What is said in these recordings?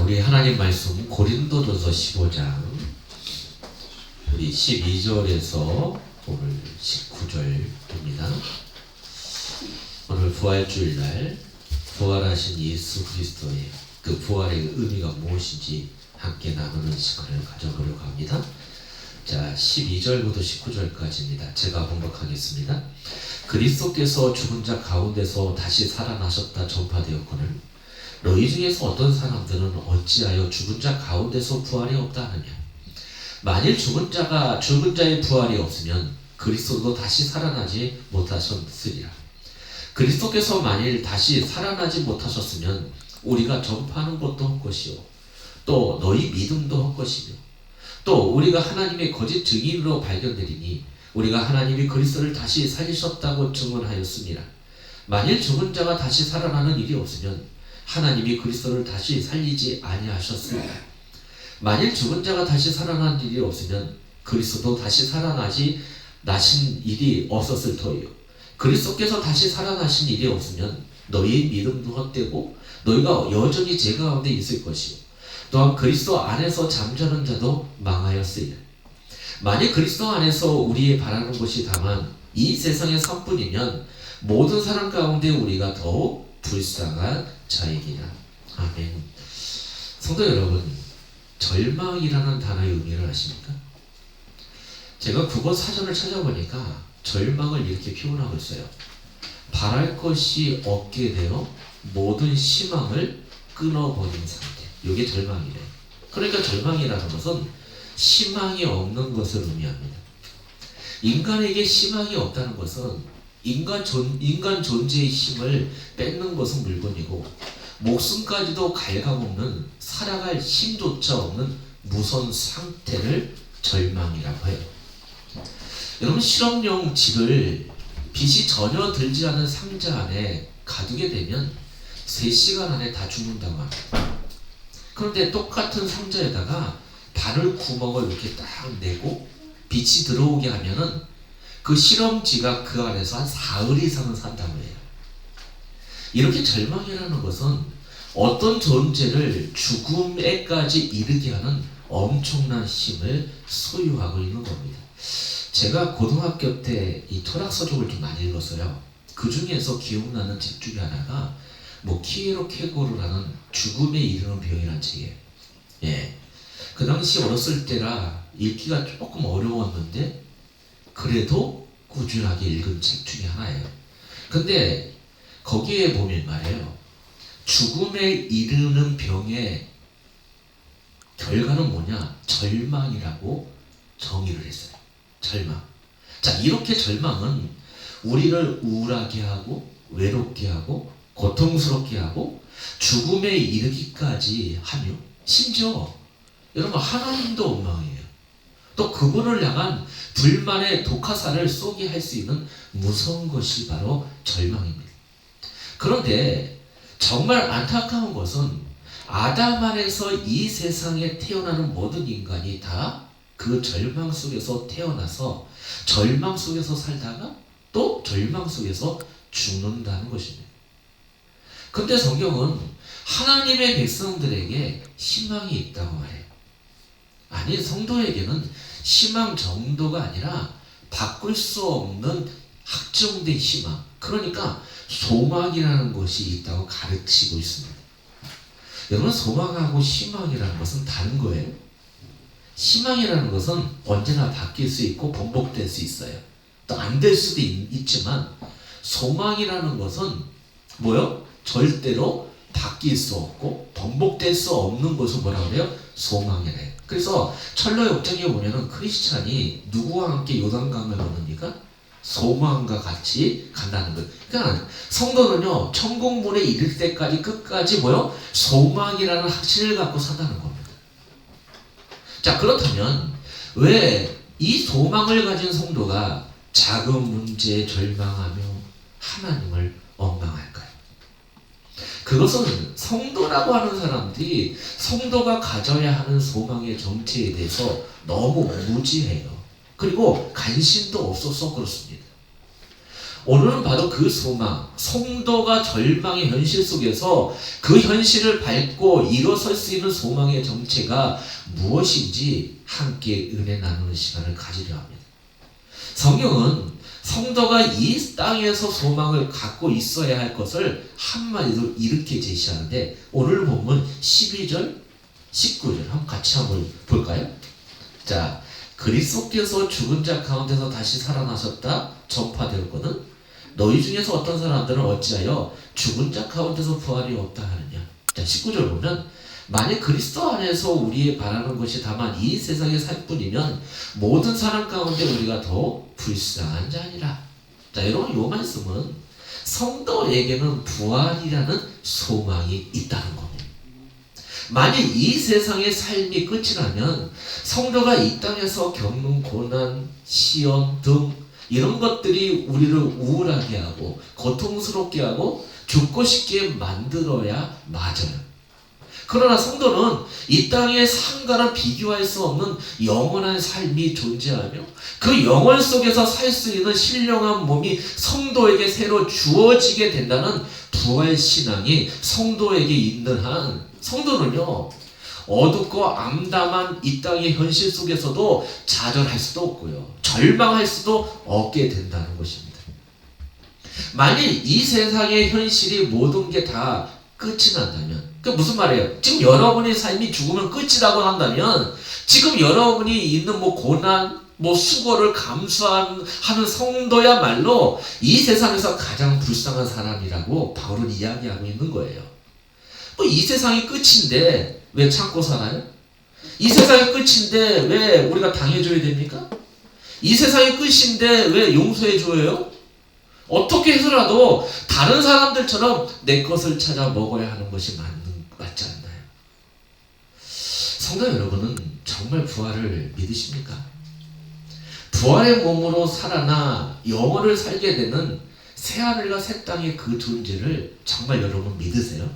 우리 하나님 말씀 고린도전서 15장 우리 12절에서 오늘 19절입니다. 오늘 부활주일날 부활하신 예수 그리스도의 그 부활의 의미가 무엇인지 함께 나누는 시간을 가져보려고 합니다. 자, 12절부터 19절까지입니다. 제가 번역하겠습니다. 그리스도께서 죽은 자 가운데서 다시 살아나셨다 전파되었거늘 너희 중에서 어떤 사람들은 어찌하여 죽은 자 가운데서 부활이 없다 하느냐. 만일 죽은 자의 부활이 없으면 그리스도도 다시 살아나지 못하셨으리라. 그리스도께서 만일 다시 살아나지 못하셨으면 우리가 전파하는 것도 헛것이요 또 너희 믿음도 헛것이며 또 우리가 하나님의 거짓 증인으로 발견되리니 우리가 하나님이 그리스도를 다시 살리셨다고 증언하였습니다. 만일 죽은 자가 다시 살아나는 일이 없으면 하나님이 그리스도를 다시 살리지 아니하셨습니다. 만일 죽은 자가 다시 살아난 일이 없으면 그리스도도 다시 나신 일이 없었을 터이요 그리스도께서 다시 살아나신 일이 없으면 너희의 믿음도 헛되고 너희가 여전히 죄 가운데 있을 것이요 또한 그리스도 안에서 잠자는 자도 망하였으리라. 만일 그리스도 안에서 우리의 바라는 것이 다만 이 세상의 삶뿐이면 모든 사람 가운데 우리가 더욱 불쌍한 자이니라. 아멘. 성도 여러분, 절망이라는 단어의 의미를 아십니까? 제가 국어 사전을 찾아보니까 절망을 이렇게 표현하고 있어요. 바랄 것이 없게 되어 모든 희망을 끊어버린 상태. 이게 절망이래. 그러니까 절망이라는 것은 희망이 없는 것을 의미합니다. 인간에게 희망이 없다는 것은 인간 존재의 힘을 뺏는 것은 물건이고 목숨까지도 갉아먹는 살아갈 힘조차 없는 무서운 상태를 절망이라고 해요. 여러분, 실험용 쥐를 빛이 전혀 들지 않은 상자 안에 가두게 되면 3시간 안에 다 죽는다고 합니다. 그런데 똑같은 상자에다가 바늘 구멍을 이렇게 딱 내고 빛이 들어오게 하면은 그 실험쥐가 그 안에서 한 사흘 이상은 산다고 해요. 이렇게 절망이라는 것은 어떤 존재를 죽음에까지 이르게 하는 엄청난 힘을 소유하고 있는 겁니다. 제가 고등학교 때 이 철학서적을 좀 많이 읽었어요. 그 중에서 기억나는 책 중에 하나가 키에로케고르라는 죽음에 이르는 병이라는 책이에요. 예. 그 당시 어렸을 때라 읽기가 조금 어려웠는데 그래도 꾸준하게 읽은 책 중에 하나예요. 근데 거기에 보면 말이에요. 죽음에 이르는 병의 결과는 뭐냐? 절망이라고 정의를 했어요. 절망. 자, 이렇게 절망은 우리를 우울하게 하고 외롭게 하고 고통스럽게 하고 죽음에 이르기까지 하며 심지어 여러분 하나님도 원망해요. 또 그분을 향한 불만의 독화살을 쏘게 할 수 있는 무서운 것이 바로 절망입니다. 그런데 정말 안타까운 것은 아담 안에서 이 세상에 태어나는 모든 인간이 다 그 절망 속에서 태어나서 절망 속에서 살다가 또 절망 속에서 죽는다는 것입니다. 근데 성경은 하나님의 백성들에게 희망이 있다고 말해요. 아니, 성도에게는 희망 정도가 아니라 바꿀 수 없는 확정된 희망, 그러니까 소망이라는 것이 있다고 가르치고 있습니다. 여러분, 소망하고 희망이라는 것은 다른 거예요. 희망이라는 것은 언제나 바뀔 수 있고 번복될 수 있어요. 또 안 될 수도 있지만 소망이라는 것은 뭐요? 절대로 바뀔 수 없고 번복될 수 없는 것을 뭐라고 해요? 소망이래요. 그래서 철로역정에 보면은 크리스찬이 누구와 함께 요단강을 건너니까 소망과 같이 간다는 거예요. 그러니까 성도는요, 천국문에 이를 때까지 끝까지 뭐요? 소망이라는 확신을 갖고 산다는 겁니다. 자, 그렇다면 왜 이 소망을 가진 성도가 작은 문제에 절망하며 하나님을 원망할까요? 그것은 성도라고 하는 사람들이 성도가 가져야 하는 소망의 정체에 대해서 너무 무지해요. 그리고 관심도 없어서 그렇습니다. 오늘은 바로 그 소망, 성도가 절망의 현실 속에서 그 현실을 밟고 일어설 수 있는 소망의 정체가 무엇인지 함께 은혜 나누는 시간을 가지려 합니다. 성경은 성도가 이 땅에서 소망을 갖고 있어야 할 것을 한마디로 이렇게 제시하는데, 오늘 본문 12절, 19절 같이 한번 볼까요? 자, 그리스도께서 죽은 자 가운데서 다시 살아나셨다 전파되었거든 너희 중에서 어떤 사람들은 어찌하여 죽은 자 가운데서 부활이 없다 하느냐. 자, 19절 보면 만약 그리스도 안에서 우리의 바라는 것이 다만 이 세상의 삶뿐이면 모든 사람 가운데 우리가 더 불쌍한 자니라. 자, 여러분, 이 말씀은 성도에게는 부활이라는 소망이 있다는 겁니다. 만약 이 세상의 삶이 끝이라면 성도가 이 땅에서 겪는 고난, 시험 등 이런 것들이 우리를 우울하게 하고 고통스럽게 하고 죽고 싶게 만들어야 맞아요. 그러나 성도는 이 땅의 삶과는 비교할 수 없는 영원한 삶이 존재하며 그 영원 속에서 살 수 있는 신령한 몸이 성도에게 새로 주어지게 된다는 부활신앙이 성도에게 있는 한 성도는요, 어둡고 암담한 이 땅의 현실 속에서도 좌절할 수도 없고요, 절망할 수도 없게 된다는 것입니다. 만일 이 세상의 현실이 모든 게 다 끝이 난다면, 그 무슨 말이에요? 지금 여러분의 삶이 죽으면 끝이라고 한다면, 지금 여러분이 있는 고난, 수고를 감수하는 성도야말로 이 세상에서 가장 불쌍한 사람이라고 바울은 이야기하고 있는 거예요. 이 세상이 끝인데 왜 참고 살아요? 이 세상이 끝인데 왜 우리가 당해줘야 됩니까? 이 세상이 끝인데 왜 용서해줘요? 어떻게 해서라도 다른 사람들처럼 내 것을 찾아 먹어야 하는 것이 맞지 않나요? 성도 여러분은 정말 부활을 믿으십니까? 부활의 몸으로 살아나 영원을 살게 되는 새하늘과 새 땅의 그 존재를 정말 여러분 믿으세요?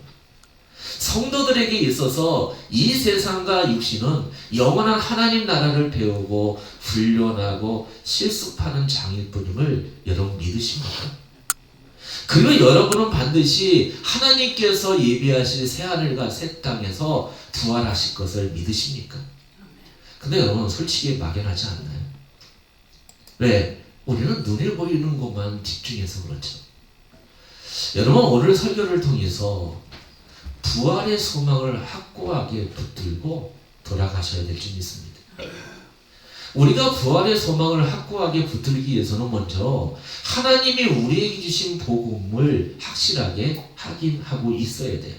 성도들에게 있어서 이 세상과 육신은 영원한 하나님 나라를 배우고 훈련하고 실습하는 장일뿐임을 여러분 믿으십니까? 그리고 여러분은 반드시 하나님께서 예비하실 새하늘과 새 땅에서 부활하실 것을 믿으십니까? 근데 여러분, 솔직히 막연하지 않나요? 왜? 우리는 눈에 보이는 것만 집중해서 그렇죠. 여러분, 오늘 설교를 통해서 부활의 소망을 확고하게 붙들고 돌아가셔야 될 줄 믿습니다. 우리가 부활의 소망을 확고하게 붙들기 위해서는 먼저 하나님이 우리에게 주신 복음을 확실하게 확인하고 있어야 돼요.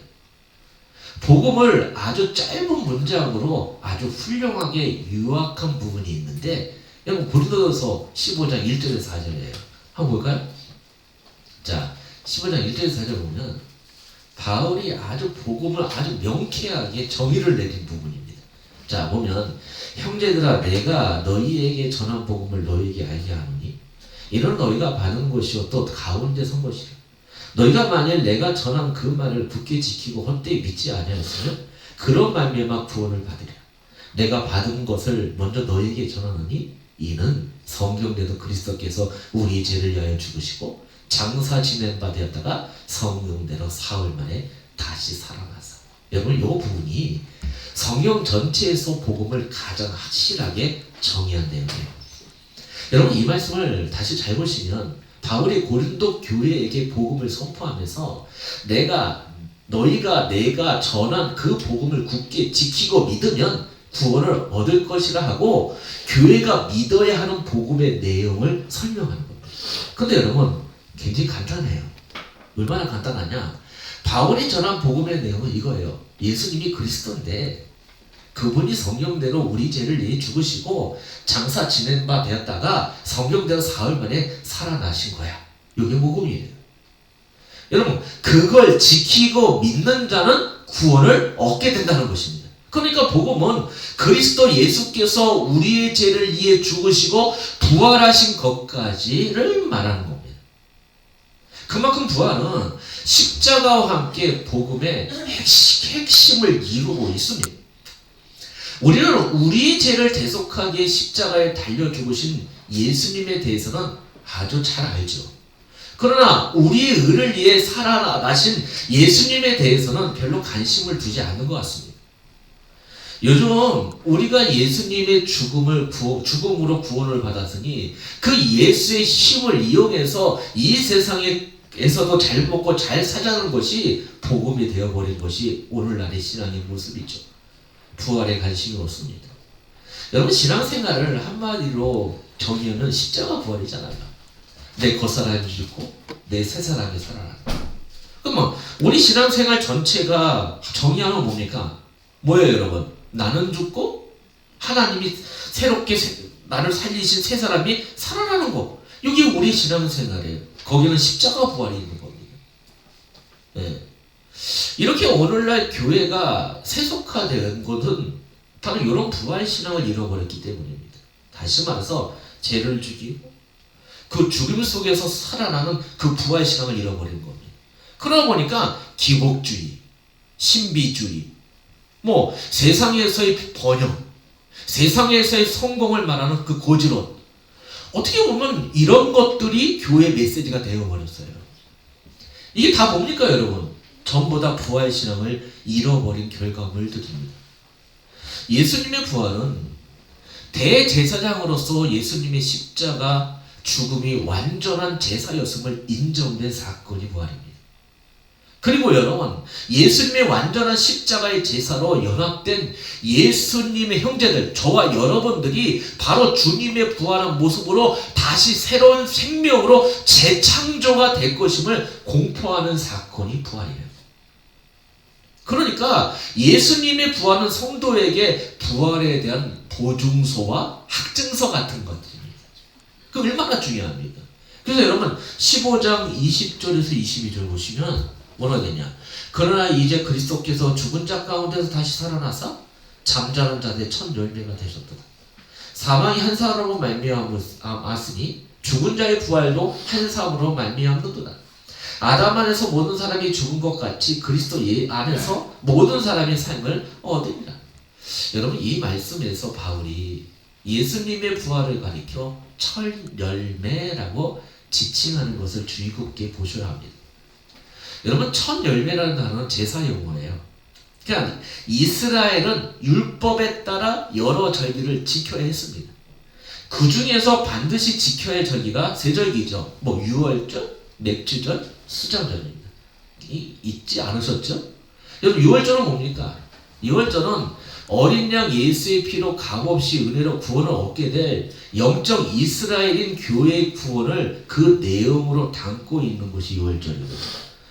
복음을 아주 짧은 문장으로 아주 훌륭하게 요약한 부분이 있는데, 여러분, 고린도전서 15장 1절에서 4절이에요. 한번 볼까요? 자, 15장 1절에서 4절 보면 바울이 아주 복음을 아주 명쾌하게 정의를 내린 부분입니다. 자, 보면 형제들아, 내가 너희에게 전한 복음을 너희에게 알게 하노니 이는 너희가 받은 것이요 또 가운데 선 것이라. 너희가 만일 내가 전한 그 말을 굳게 지키고 헛되이 믿지 아니하였으면 그런 말미암아 구원을 받으리라. 내가 받은 것을 먼저 너희에게 전하노니 이는 성경대로 그리스도께서 우리 죄를 위하여 죽으시고 장사 지낸 바 되었다가 성경대로 사흘 만에 다시 살아나서. 여러분, 이 부분이 성경 전체에서 복음을 가장 확실하게 정의한 내용이에요. 여러분, 이 말씀을 다시 잘 보시면 바울이 고린도 교회에게 복음을 선포하면서 너희가 내가 전한 그 복음을 굳게 지키고 믿으면 구원을 얻을 것이라 하고 교회가 믿어야 하는 복음의 내용을 설명하는 겁니다. 근데 여러분, 굉장히 간단해요. 얼마나 간단하냐? 바울이 전한 복음의 내용은 이거예요. 예수님이 그리스도인데 그분이 성경대로 우리 죄를 위해 죽으시고 장사 지낸 바 되었다가 성경대로 사흘 만에 살아나신 거야. 이게 복음이에요. 여러분, 그걸 지키고 믿는 자는 구원을 얻게 된다는 것입니다. 그러니까 복음은 그리스도 예수께서 우리의 죄를 위해 죽으시고 부활하신 것까지를 말하는 겁니다. 그만큼 부활은 십자가와 함께 복음의 핵심을 이루고 있습니다. 우리는 우리의 죄를 대속하게 십자가에 달려 죽으신 예수님에 대해서는 아주 잘 알죠. 그러나 우리의 의를 위해 살아나신 예수님에 대해서는 별로 관심을 두지 않는 것 같습니다. 요즘 우리가 예수님의 죽음으로 구원을 받았으니 그 예수의 힘을 이용해서 이 세상에서도 잘 먹고 잘 사자는 것이 복음이 되어버린 것이 오늘날의 신앙의 모습이죠. 부활에 관심이 없습니다. 여러분, 신앙생활을 한마디로 정의하면 십자가 부활이잖아요. 내 겉사람이 죽고 내 새사람이 살아난다. 그러면 우리 신앙생활 전체가 정의하면 뭡니까? 뭐예요, 여러분? 나는 죽고 하나님이 새롭게 나를 살리신 새 사람이 살아나는 거. 이게 우리 신앙생활이에요. 거기는 십자가 부활이 있는 겁니다. 네. 이렇게 오늘날 교회가 세속화된 것은 바로 이런 부활 신앙을 잃어버렸기 때문입니다. 다시 말해서 죄를 죽이고 그 죽음 속에서 살아나는 그 부활 신앙을 잃어버린 겁니다. 그러다 보니까 기복주의, 신비주의, 세상에서의 번영, 세상에서의 성공을 말하는 그 고지론, 어떻게 보면 이런 것들이 교회 메시지가 되어버렸어요. 이게 다 뭡니까, 여러분? 전부 다 부활 신앙을 잃어버린 결과물들입니다. 예수님의 부활은 대제사장으로서 예수님의 십자가 죽음이 완전한 제사였음을 인정된 사건이 부활입니다. 그리고 여러분, 예수님의 완전한 십자가의 제사로 연합된 예수님의 형제들, 저와 여러분들이 바로 주님의 부활한 모습으로 다시 새로운 생명으로 재창조가 될 것임을 공포하는 사건이 부활이에요. 그러니까 예수님의 부활은 성도에게 부활에 대한 보증서와 확증서 같은 것들입니다. 그 얼마나 중요합니다. 그래서 여러분 15장 20절에서 22절 보시면 뭐라 되냐? 그러나 이제 그리스도께서 죽은 자 가운데서 다시 살아나사 잠자는 자들의 첫 열매가 되셨도다. 사망이 한 사람으로 말미암았으니 죽은 자의 부활도 한 사람으로 말미암는도다. 아담 안에서 모든 사람이 죽은 것 같이 그리스도 안에서 모든 사람의 삶을 얻으리라. 여러분, 이 말씀에서 바울이 예수님의 부활을 가리켜 첫 열매라고 지칭하는 것을 주의 깊게 보셔야 합니다. 여러분, 첫 열매라는 단어는 제사 용어예요. 그러니까 이스라엘은 율법에 따라 여러 절기를 지켜야 했습니다. 그 중에서 반드시 지켜야 할 절기가 세 절기죠. 유월절, 맥주절, 수장절입니다. 잊지 않으셨죠? 여러분, 유월절은 뭡니까? 유월절은 어린 양 예수의 피로 값없이 은혜로 구원을 얻게 될 영적 이스라엘인 교회의 구원을 그 내용으로 담고 있는 것이 유월절입니다.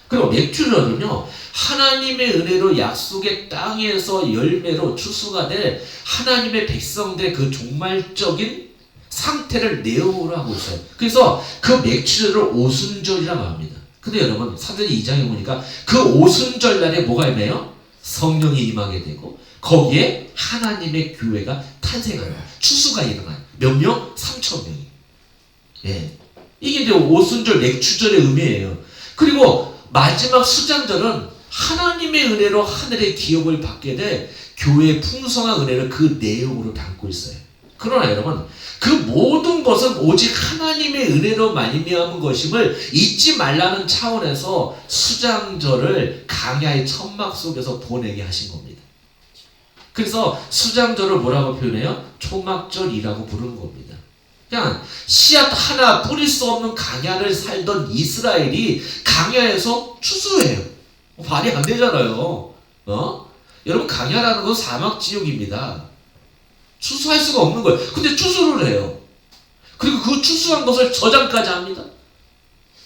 그리고 맥주절은요, 하나님의 은혜로 약속의 땅에서 열매로 추수가 될 하나님의 백성들의 그 종말적인 상태를 내용으로 하고 있어요. 그래서 그 맥주절을 오순절이라고 합니다. 근데 여러분, 사도행전 2장에 보니까 그 오순절 날에 뭐가 임해요? 성령이 임하게 되고 거기에 하나님의 교회가 탄생하는, 추수가 일어나요. 몇 명? 3,000명이. 예. 이게 이제 오순절 맥주절의 의미예요. 그리고 마지막 수장절은 하나님의 은혜로 하늘의 기업을 받게 될 교회의 풍성한 은혜를 그 내용으로 담고 있어요. 그러나 여러분, 그 모든 것은 오직 하나님의 은혜로 말미암은 것임을 잊지 말라는 차원에서 수장절을 강야의 천막 속에서 보내게 하신 겁니다. 그래서 수장절을 뭐라고 표현해요? 초막절이라고 부르는 겁니다. 그냥 씨앗 하나 뿌릴 수 없는 강야를 살던 이스라엘이 강야에서 추수해요. 말이 안 되잖아요. 여러분, 강야라는 건 사막지옥입니다. 추수할 수가 없는 거예요. 근데 추수를 해요. 그리고 그 추수한 것을 저장까지 합니다.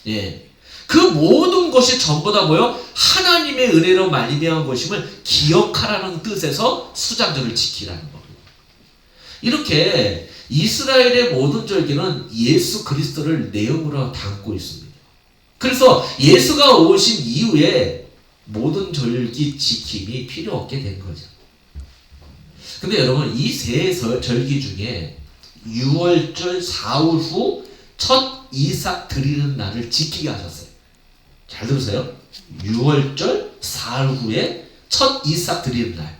예. 그 모든 것이 전부 다 뭐요? 하나님의 은혜로 말미암은 것임을 기억하라는 뜻에서 수장절을 지키라는 겁니다. 이렇게 이스라엘의 모든 절기는 예수 그리스도를 내용으로 담고 있습니다. 그래서 예수가 오신 이후에 모든 절기 지킴이 필요 없게 된 거죠. 근데 여러분, 이 세 절기 중에 유월절 사흘 후 첫 이삭 드리는 날을 지키게 하셨어요. 잘 들으세요. 유월절 사흘 후에 첫 이삭 드리는 날.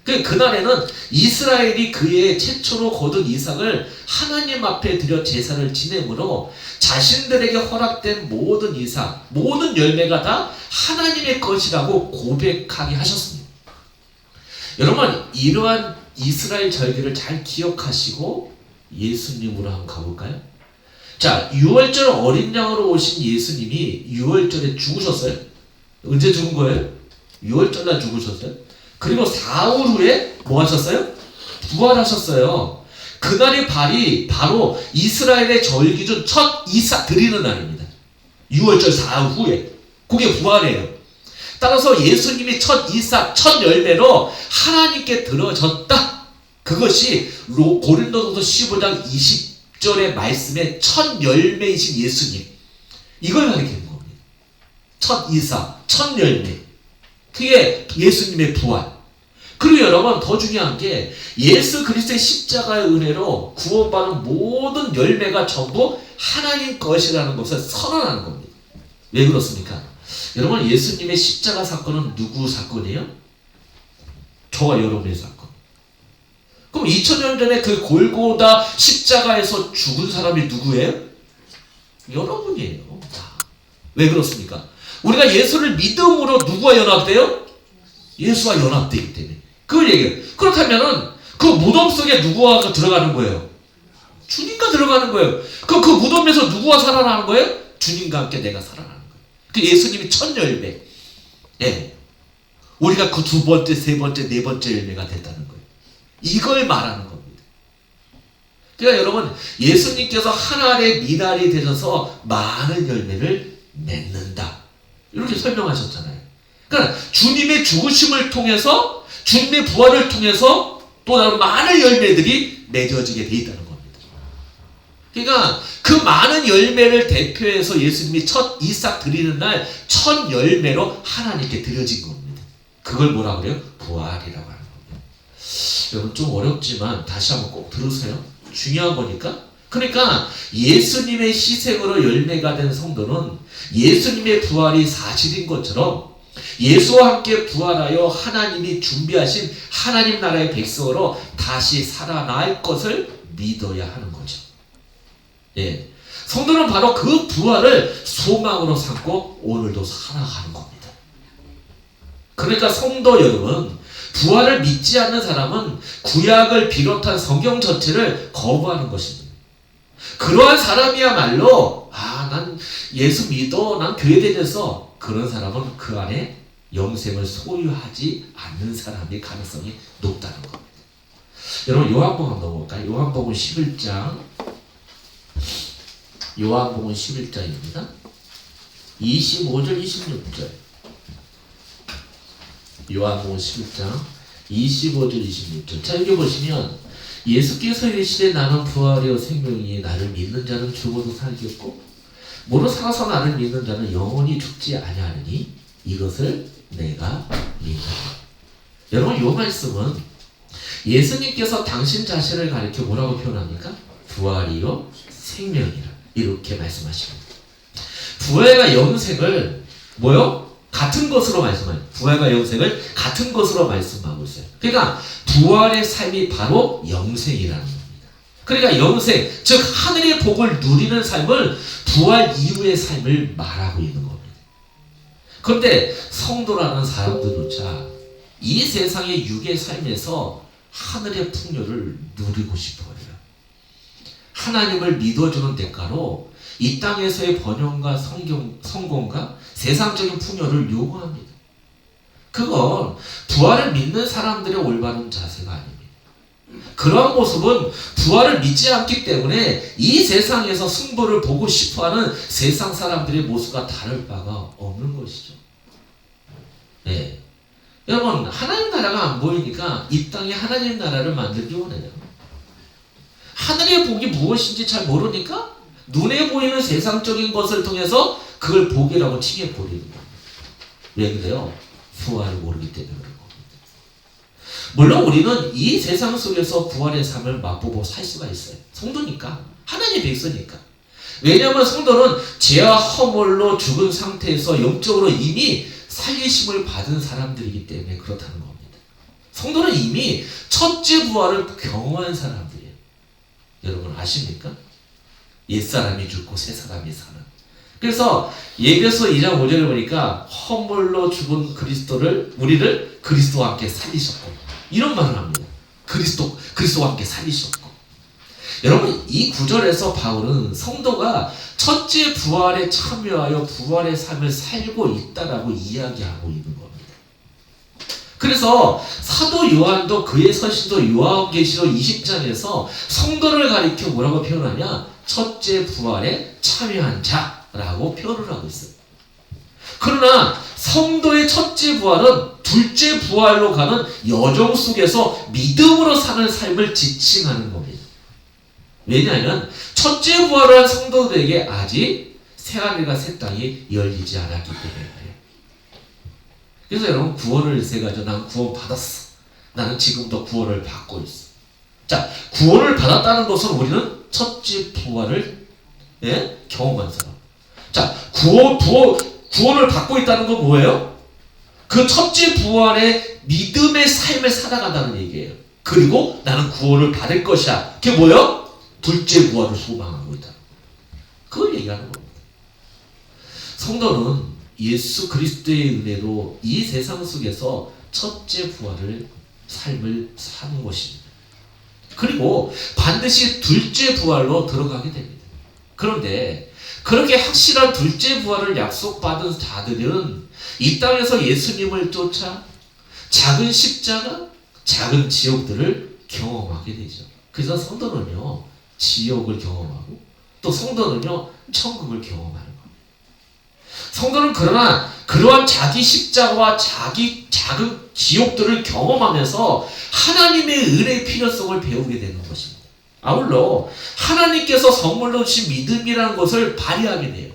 그날에는 이스라엘이 그의 최초로 거둔 이삭을 하나님 앞에 드려 제사를 지내므로 자신들에게 허락된 모든 이삭, 모든 열매가 다 하나님의 것이라고 고백하게 하셨습니다. 여러분, 이러한 이스라엘 절기를 잘 기억하시고 예수님으로 한번 가볼까요? 자, 6월절 어린 양으로 오신 예수님이 6월절에 죽으셨어요. 언제 죽은 거예요? 6월절날 죽으셨어요. 그리고 사흘 후에 뭐 하셨어요? 부활하셨어요. 그날의 발이 바로 이스라엘의 절기 중 첫 이삭 드리는 날입니다. 6월절 사흘 후에. 그게 부활이에요. 따라서 예수님이 첫 이삭, 첫 열매로 하나님께 들어졌다. 그것이 고린도전서 15장 20절의 말씀의 첫 열매이신 예수님. 이걸 가리키는 겁니다. 첫 이삭, 첫 열매. 그게 예수님의 부활. 그리고 여러분, 더 중요한 게 예수 그리스도의 십자가의 은혜로 구원받은 모든 열매가 전부 하나님 것이라는 것을 선언하는 겁니다. 왜 그렇습니까? 여러분, 예수님의 십자가 사건은 누구 사건이에요? 저와 여러분의 사건. 그럼 2000년 전에 그 골고다 십자가에서 죽은 사람이 누구예요? 여러분이에요. 왜 그렇습니까? 우리가 예수를 믿음으로 누구와 연합돼요? 예수와 연합되기 때문에. 그걸 얘기해요. 그렇다면은 그 무덤 속에 누구와 들어가는 거예요? 주님과 들어가는 거예요. 그 무덤에서 누구와 살아나는 거예요? 주님과 함께 내가 살아나는 거예요. 그 예수님이 첫 열매. 예. 우리가 그 두 번째, 세 번째, 네 번째 열매가 됐다는 거예요. 이걸 말하는 겁니다. 그러니까 여러분, 예수님께서 하나의 미랄이 되셔서 많은 열매를 맺는다. 이렇게 설명하셨잖아요. 그러니까 주님의 죽으심을 통해서, 주님의 부활을 통해서 또 다른 많은 열매들이 맺어지게 돼 있다는 겁니다. 그러니까 그 많은 열매를 대표해서 예수님이 첫 이삭 드리는 날 첫 열매로 하나님께 드려진 겁니다. 그걸 뭐라 그래요? 부활이라고 하는 겁니다. 여러분, 좀 어렵지만 다시 한번 꼭 들으세요. 중요한 거니까. 그러니까 예수님의 희생으로 열매가 된 성도는 예수님의 부활이 사실인 것처럼 예수와 함께 부활하여 하나님이 준비하신 하나님 나라의 백성으로 다시 살아날 것을 믿어야 하는 거죠. 예. 성도는 바로 그 부활을 소망으로 삼고 오늘도 살아가는 겁니다. 그러니까 성도 여러분, 부활을 믿지 않는 사람은 구약을 비롯한 성경 전체를 거부하는 것입니다. 그러한 사람이야말로 난 예수 믿어, 난 교회 다녀서, 그런 사람은 그 안에 영생을 소유하지 않는 사람의 가능성이 높다는 겁니다. 여러분, 요한복음 한번 볼까요? 요한복음 11장. 요한복음 11장입니다. 25절, 26절. 요한복음 11장 25절, 26절. 자, 여기 보시면 예수께서 이르시되 나는 부활이요 생명이니 나를 믿는 자는 죽어도 살겠고 무릇 살아서 나를 믿는 자는 영원히 죽지 아니하느니 이것을 내가 믿노라. 여러분, 이 말씀은 예수님께서 당신 자신을 가리켜 뭐라고 표현합니까? 부활이요 생명이라 이렇게 말씀하십니다. 부활과 영생을 뭐요? 같은 것으로 말씀해요. 부활과 영생을 같은 것으로 말씀하고 있어요. 그러니까 부활의 삶이 바로 영생이라는 겁니다. 그러니까 영생, 즉 하늘의 복을 누리는 삶을 부활 이후의 삶을 말하고 있는 겁니다. 그런데 성도라는 사람들조차 이 세상의 육의 삶에서 하늘의 풍요를 누리고 싶어요. 하나님을 믿어주는 대가로 이 땅에서의 번영과 성공과 세상적인 풍요를 요구합니다. 그건 부활을 믿는 사람들의 올바른 자세가 아닙니다. 그러한 모습은 부활을 믿지 않기 때문에 이 세상에서 승부를 보고 싶어하는 세상 사람들의 모습과 다를 바가 없는 것이죠. 네. 여러분, 하나님 나라가 안 보이니까 이 땅에 하나님 나라를 만들기 원해요. 하늘의 복이 무엇인지 잘 모르니까 눈에 보이는 세상적인 것을 통해서 그걸 복이라고 칭해버리는 겁니다. 왜 그래요? 부활을 모르기 때문에 그런 겁니다. 물론 우리는 이 세상 속에서 부활의 삶을 맛보고 살 수가 있어요. 성도니까, 하나님의 백성이니까. 왜냐하면 성도는 죄와 허물로 죽은 상태에서 영적으로 이미 살리심을 받은 사람들이기 때문에 그렇다는 겁니다. 성도는 이미 첫째 부활을 경험한 사람들이에요. 여러분 아십니까? 옛사람이 죽고 새사람이 사는. 그래서 예배서 2장 5절에 보니까 허물로 죽은 우리를 그리스도와 함께 살리셨고, 이런 말을 합니다. 그리스도와 함께 살리셨고. 여러분, 이 구절에서 바울은 성도가 첫째 부활에 참여하여 부활의 삶을 살고 있다라고 이야기하고 있는 겁니다. 그래서 사도 요한도 그의 서신도 요한계시록 20장에서 성도를 가리켜 뭐라고 표현하냐? 첫째 부활에 참여한 자라고 표현을 하고 있어요. 그러나 성도의 첫째 부활은 둘째 부활로 가는 여정 속에서 믿음으로 사는 삶을 지칭하는 겁니다. 왜냐하면 첫째 부활을 한 성도들에게 아직 새하늘과 새 땅이 열리지 않았기 때문에 그래요. 그래서 여러분, 구원을 세가지고 난 구원 받았어. 나는 지금도 구원을 받고 있어. 자, 구원을 받았다는 것은 우리는 첫째 부활을 경험한 사람. 자, 구원을 받고 있다는 건 뭐예요? 그 첫째 부활의 믿음의 삶을 살아간다는 얘기예요. 그리고 나는 구원을 받을 것이야. 그게 뭐예요? 둘째 부활을 소망하고 있다. 그걸 얘기하는 겁니다. 성도는 예수 그리스도의 은혜로 이 세상 속에서 첫째 부활을 삶을 사는 것입니다. 그리고 반드시 둘째 부활로 들어가게 됩니다. 그런데 그렇게 확실한 둘째 부활을 약속받은 자들은 이 땅에서 예수님을 쫓아 작은 십자가, 작은 지옥들을 경험하게 되죠. 그래서 성도는요, 지옥을 경험하고 또 성도는요, 천국을 경험하는 거예요. 성도는 그러나 그러한 자기 십자가와 자기 작은 지옥들을 경험하면서 하나님의 은혜의 필요성을 배우게 되는 것입니다. 아울러 하나님께서 선물로 주신 믿음이라는 것을 발휘하게 돼요.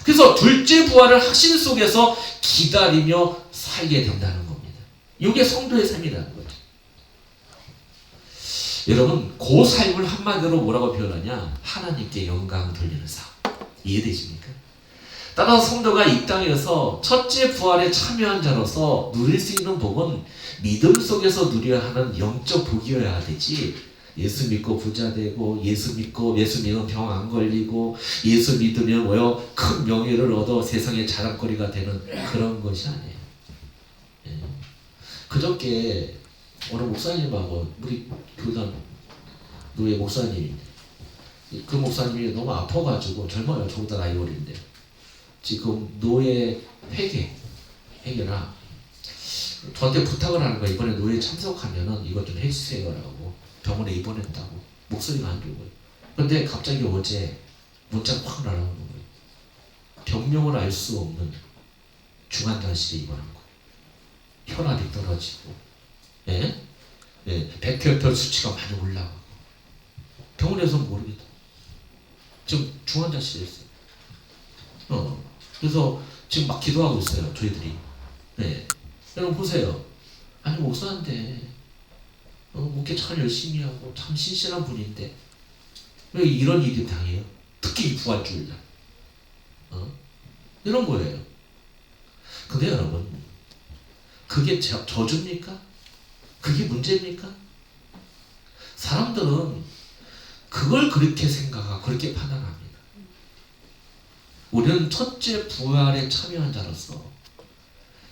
그래서 둘째 부활을 하신 속에서 기다리며 살게 된다는 겁니다. 이게 성도의 삶이라는 거죠. 여러분, 그 삶을 한마디로 뭐라고 표현하냐? 하나님께 영광 돌리는 삶. 이해되십니까? 따라서 성도가 이 땅에서 첫째 부활에 참여한 자로서 누릴 수 있는 복은 믿음 속에서 누려야 하는 영적 복이어야 되지, 예수 믿고 부자 되고, 예수 믿으면 병 안 걸리고, 예수 믿으면 큰 명예를 얻어 세상의 자랑거리가 되는 그런 것이 아니에요. 그저께 어느 목사님하고, 우리 교단 노예 목사님인데, 그 목사님이 너무 아파가지고, 젊어요. 저보다 나이 어린데, 지금 노예 회계나 저한테 부탁을 하는 거예요. 이번에 노예 참석하면은 이것 좀 해주세요라고. 병원에 입원했다고. 목소리가 안 좋고요. 근데 갑자기 어제 문자가 확 날아오는 거예요. 병명을 알 수 없는 중환자실에 입원한 거예요. 혈압이 떨어지고, 백혈별 수치가 많이 올라가고, 병원에서 모르겠다. 지금 중환자실에 있어요. 그래서 지금 막 기도하고 있어요, 저희들이. 여러분 보세요. 아니, 목사인데, 목회 참 열심히 하고, 참 신실한 분인데, 왜 이런 일이 당해요? 특히 부활주일날. 이런 거예요. 근데 여러분, 그게 저주입니까? 그게 문제입니까? 사람들은 그걸 그렇게 생각하고, 그렇게 판단합니다. 우리는 첫째 부활에 참여한 자로서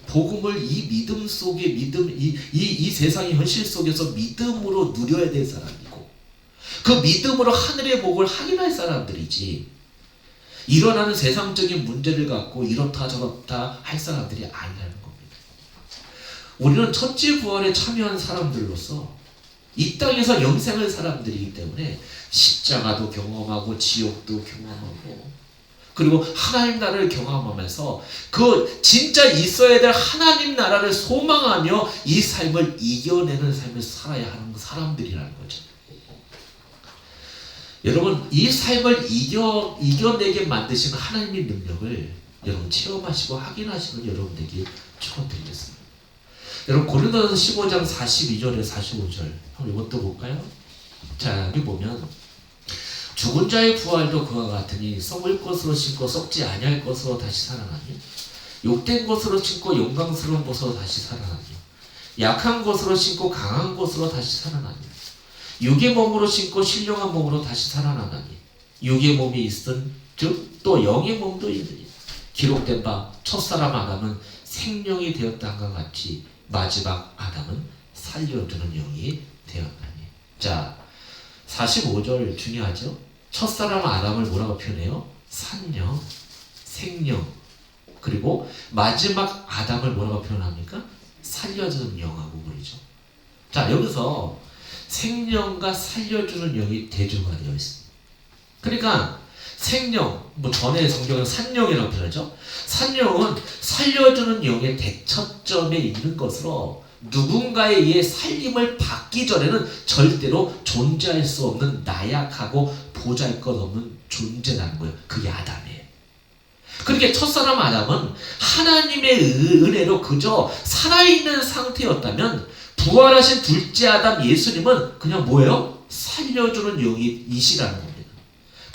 복음을 이 믿음 속에 이 세상의 현실 속에서 믿음으로 누려야 될 사람이고, 그 믿음으로 하늘의 복을 확인할 사람들이지, 일어나는 세상적인 문제를 갖고 이렇다 저렇다 할 사람들이 아니라는 겁니다. 우리는 첫째 부활에 참여한 사람들로서 이 땅에서 영생을 사람들이기 때문에 십자가도 경험하고 지옥도 경험하고, 그리고 하나님 나라를 경험하면서 그 진짜 있어야 될 하나님 나라를 소망하며 이 삶을 이겨내는 삶을 살아야 하는 사람들이라는 거죠. 여러분, 이 삶을 이겨내게 만드시는 하나님의 능력을 여러분 체험하시고 확인하시는 여러분들에게 축원드리겠습니다. 여러분, 고린도전서 15장 42절에 45절 한번 이것도 볼까요? 자, 여기 보면 죽은 자의 부활도 그와 같으니 썩을 것으로 심고 썩지 아니할 것으로 다시 살아나며 욕된 것으로 심고 영광스러운 것으로 다시 살아나며 약한 것으로 신고 강한 것으로 다시 살아나니 육의 몸으로 신고 신령한 몸으로 다시 살아나나니 육의 몸이 있은 즉 또 영의 몸도 있느니 기록된 바 첫사람 아담은 생명이 되었다는 것 같이 마지막 아담은 살려주는 영이 되었나니. 자, 45절 중요하죠. 첫사람 아담을 뭐라고 표현해요? 산령, 생명. 그리고 마지막 아담을 뭐라고 표현합니까? 살려주는 영하고 그러죠. 자, 여기서 생명과 살려주는 영이 대조가 되어 있습니다. 그러니까 생명, 뭐 전에 성경은 산령이라고 표현하죠. 산령은 살려주는 영의 대처점에 있는 것으로 누군가에 의해 살림을 받기 전에는 절대로 존재할 수 없는 나약하고 보잘것없는 존재라는 거예요. 그게 아담이에요. 그렇게 첫사람 아담은 하나님의 은혜로 그저 살아있는 상태였다면 부활하신 둘째 아담 예수님은 그냥 뭐예요? 살려주는 영이시라는 겁니다.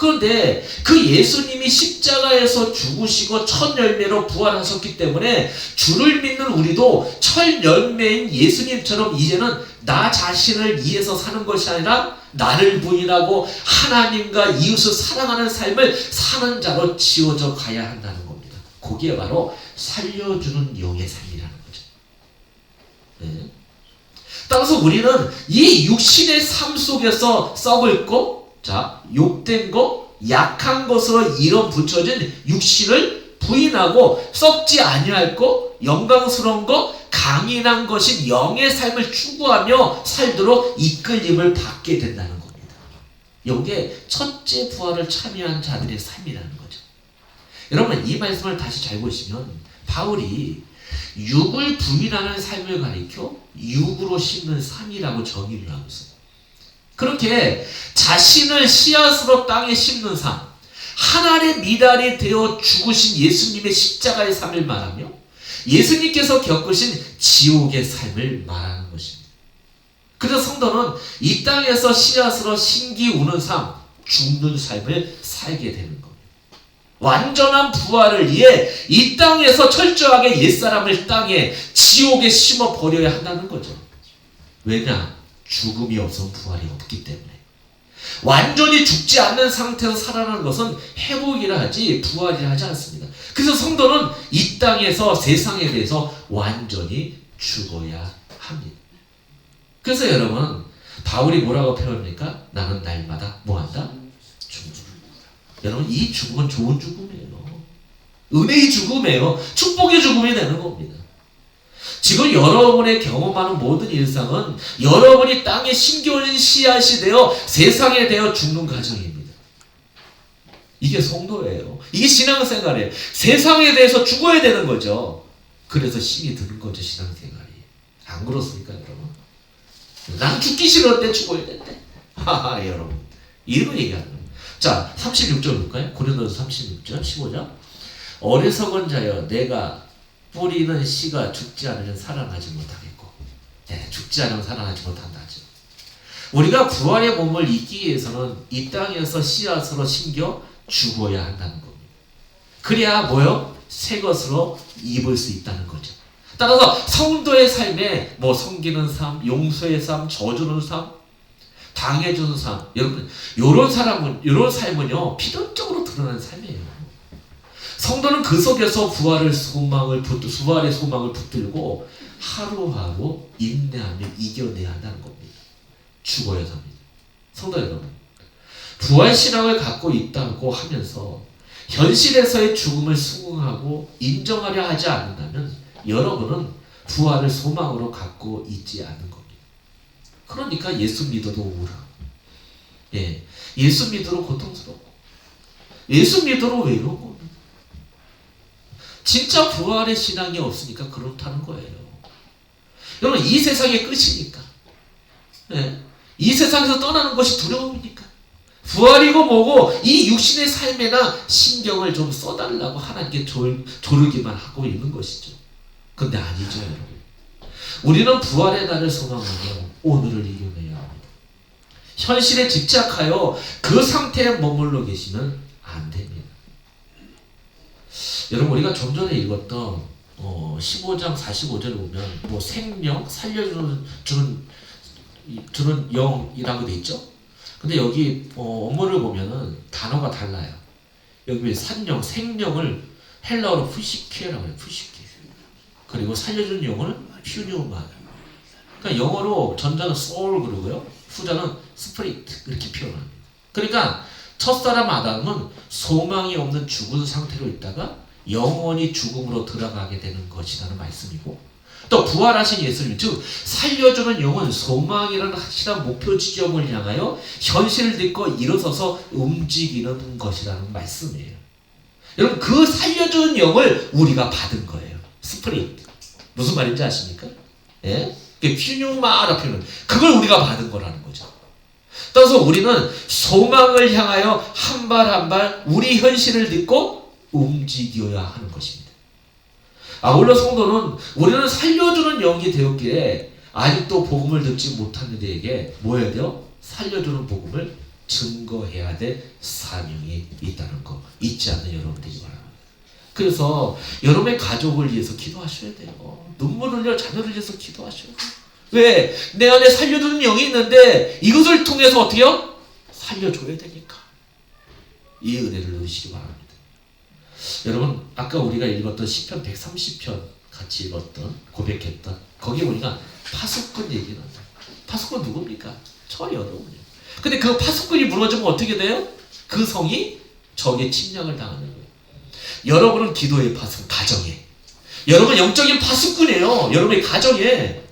그런데 그 예수님이 십자가에서 죽으시고 첫 열매로 부활하셨기 때문에 주를 믿는 우리도 첫 열매인 예수님처럼 이제는 나 자신을 위해서 사는 것이 아니라 나를 부인하고 하나님과 이웃을 사랑하는 삶을 사는 자로 지어져 가야 한다는 겁니다. 그게 바로 살려주는 영의 삶이라는 거죠. 네. 따라서 우리는 이 육신의 삶 속에서 썩을 거, 자, 욕된 거, 약한 것으로 이런 붙여진 육신을 부인하고 썩지 아니할 거, 영광스러운 거, 강인한 것인 영의 삶을 추구하며 살도록 이끌림을 받게 된다는 겁니다. 이게 첫째 부활을 참여한 자들의 삶이라는 거죠. 여러분, 이 말씀을 다시 잘 보시면 바울이 육을 부인하는 삶을 가리켜 육으로 심는 삶이라고 정의를 하고 있어요. 그렇게 자신을 씨앗으로 땅에 심는 삶, 하나님의 미달이 되어 죽으신 예수님의 십자가의 삶을 말하며 예수님께서 겪으신 지옥의 삶을 말하는 것입니다. 그래서 성도는 이 땅에서 씨앗으로 신기 우는 삶, 죽는 삶을 살게 되는 겁니다. 완전한 부활을 위해 이 땅에서 철저하게 옛사람을 땅에 지옥에 심어 버려야 한다는 거죠. 왜냐? 죽음이 없으면 부활이 없기 때문에. 완전히 죽지 않는 상태에서 살아나는 것은 회복이라 하지 부활이라 하지 않습니다. 그래서 성도는 이 땅에서 세상에 대해서 완전히 죽어야 합니다. 그래서 여러분, 바울이 뭐라고 표현합니까? 나는 날마다 뭐한다? 죽음을. 여러분, 이 죽음은 좋은 죽음이에요. 은혜의 죽음이에요. 축복의 죽음이 되는 겁니다. 지금 여러분의 경험하는 모든 일상은 여러분이 땅에 심겨진 씨앗이 되어 세상에 되어 죽는 과정입니다. 이게 성도예요. 이게 신앙생활이에요. 세상에 대해서 죽어야 되는 거죠. 그래서 힘이 드는 거죠, 신앙생활이. 안 그렇습니까, 여러분? 난 죽기 싫었대, 죽어야 된대. 하하, 여러분. 이런 얘기하는 거예요. 자, 36절 볼까요? 고린도서 36절, 15절. 어리석은 자여, 내가 뿌리는 씨가 죽지 않으면 살아나지 못하겠고, 네, 죽지 않으면 살아나지 못한다죠. 우리가 부활의 몸을 잊기 위해서는 이 땅에서 씨앗으로 심겨 죽어야 한다는 겁니다. 그래야 뭐요? 새 것으로 입을 수 있다는 거죠. 따라서 성도의 삶에 뭐 섬기는 삶, 용서의 삶, 저주는 삶, 당해주는 삶, 여러분, 요런 삶은요 필연적으로 드러나는 삶이에요. 성도는 그 속에서 부활의 소망을 붙들고 하루하루 인내하며 이겨내야 한다는 겁니다. 죽어야 합니다. 성도 여러분, 부활신앙을 갖고 있다고 하면서 현실에서의 죽음을 수긍하고 인정하려 하지 않는다면 여러분은 부활을 소망으로 갖고 있지 않는 겁니다. 그러니까 예수 믿어도 우울하고, 예, 예수 믿어도 고통스럽고, 예수 믿어도 외로운 겁니다. 진짜 부활의 신앙이 없으니까 그렇다는 거예요. 여러분, 이 세상의 끝이니까, 네, 이 세상에서 떠나는 것이 두려움이니까 부활이고 뭐고 이 육신의 삶에나 신경을 좀 써달라고 하나님께 조르기만 하고 있는 것이죠. 근데 아니죠, 여러분. 우리는 부활의 날을 소망하며 오늘을 이겨내야 합니다. 현실에 집착하여 그 상태에 머물러 계시면 안 됩니다. 여러분, 우리가 좀 전에 읽었던 15장 45절에 보면 뭐 생명 살려주는 주는 영이라고 돼 있죠. 근데 여기 원문을 보면은 단어가 달라요. 여기 산영, 생명을 헬라어로 푸시케라고 해요. 푸시케. 그리고 살려주는 영어는 퓨뉴마. 그러니까 영어로 전자는 soul 그러고요. 후자는 spirit 이렇게 표현합니다. 그러니까 첫사람 아담은 소망이 없는 죽은 상태로 있다가 영원히 죽음으로 들어가게 되는 것이라는 말씀이고, 또 부활하신 예수님, 즉 살려주는 영은 소망이라는 확실한 목표 지점을 향하여 현실을 딛고 일어서서 움직이는 것이라는 말씀이에요. 여러분, 그 살려주는 영을 우리가 받은 거예요. 스프릿. 무슨 말인지 아십니까? 예? 퓨뉴마라 표현. 그걸 우리가 받은 거라는 거죠. 따라서 우리는 소망을 향하여 한 발 한 발 우리 현실을 딛고 움직여야 하는 것입니다. 아울러 성도는 우리는 살려주는 영이 되었기에 아직도 복음을 듣지 못한 이들에게 뭐 해야 돼요? 살려주는 복음을 증거해야 될 사명이 있다는 거 잊지 않는 여러분들이 바랍니다. 그래서 여러분의 가족을 위해서 기도하셔야 돼요. 눈물 흘려 자녀를 위해서 기도하셔야 돼요. 왜? 내 안에 살려주는 영이 있는데 이것을 통해서 어떻게요? 살려줘야 되니까. 이 은혜를 누리시기 바랍니다. 여러분, 아까 우리가 읽었던 시편 130편 같이 읽었던, 고백했던, 거기에 보니까 파수꾼 얘기는, 파수꾼 누굽니까? 저 여러분이요. 근데 그 파수꾼이 무너지면 어떻게 돼요? 그 성이 적의 침략을 당하는 거예요. 여러분은 기도의 파수꾼, 가정에. 여러분 영적인 파수꾼이에요. 여러분의 가정에.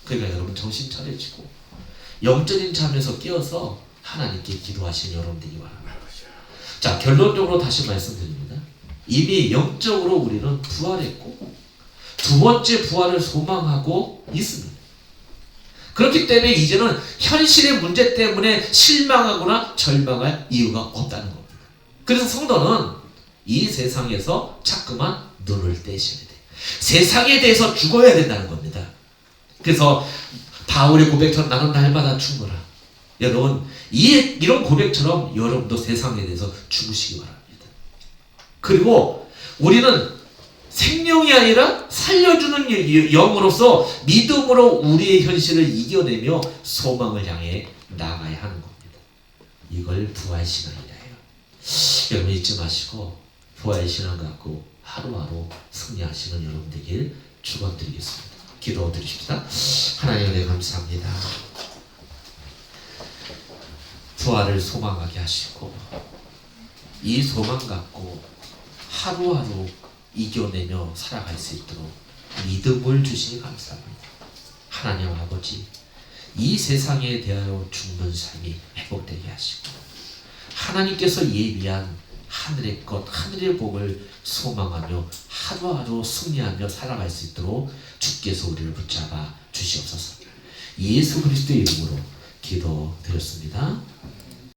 그러니까 여러분 정신 차려지고 영적인 잠에서 깨어서 하나님께 기도하시는 여러분들이 바랍니다. 자, 결론적으로 다시 말씀드립니다. 이미 영적으로 우리는 부활했고 두 번째 부활을 소망하고 있습니다. 그렇기 때문에 이제는 현실의 문제 때문에 실망하거나 절망할 이유가 없다는 겁니다. 그래서 성도는 이 세상에서 자꾸만 눈을 떼셔야 돼요. 세상에 대해서 죽어야 된다는 겁니다. 그래서 바울의 고백처럼 나는 날마다 죽어라. 여러분, 이런 고백처럼 여러분도 세상에 대해서 죽으시기 바랍니다. 그리고 우리는 생명이 아니라 살려주는 영으로서 믿음으로 우리의 현실을 이겨내며 소망을 향해 나가야 하는 겁니다. 이걸 부활신앙이라 해요. 여러분 잊지 마시고 부활신앙 갖고 하루하루 승리하시는 여러분 되길 축원드리겠습니다. 기도드리십시다. 하나님 은혜 감사합니다. 부활을 소망하게 하시고 이 소망 갖고 하루하루 이겨내며 살아갈 수 있도록 믿음을 주시니 감사합니다. 하나님 아버지, 이 세상에 대하여 죽는 삶이 회복되게 하시고 하나님께서 예비한 하늘의 것, 하늘의 복을 소망하며 하루하루 승리하며 살아갈 수 있도록 주께서 우리를 붙잡아 주시옵소서. 예수 그리스도의 이름으로 기도드렸습니다.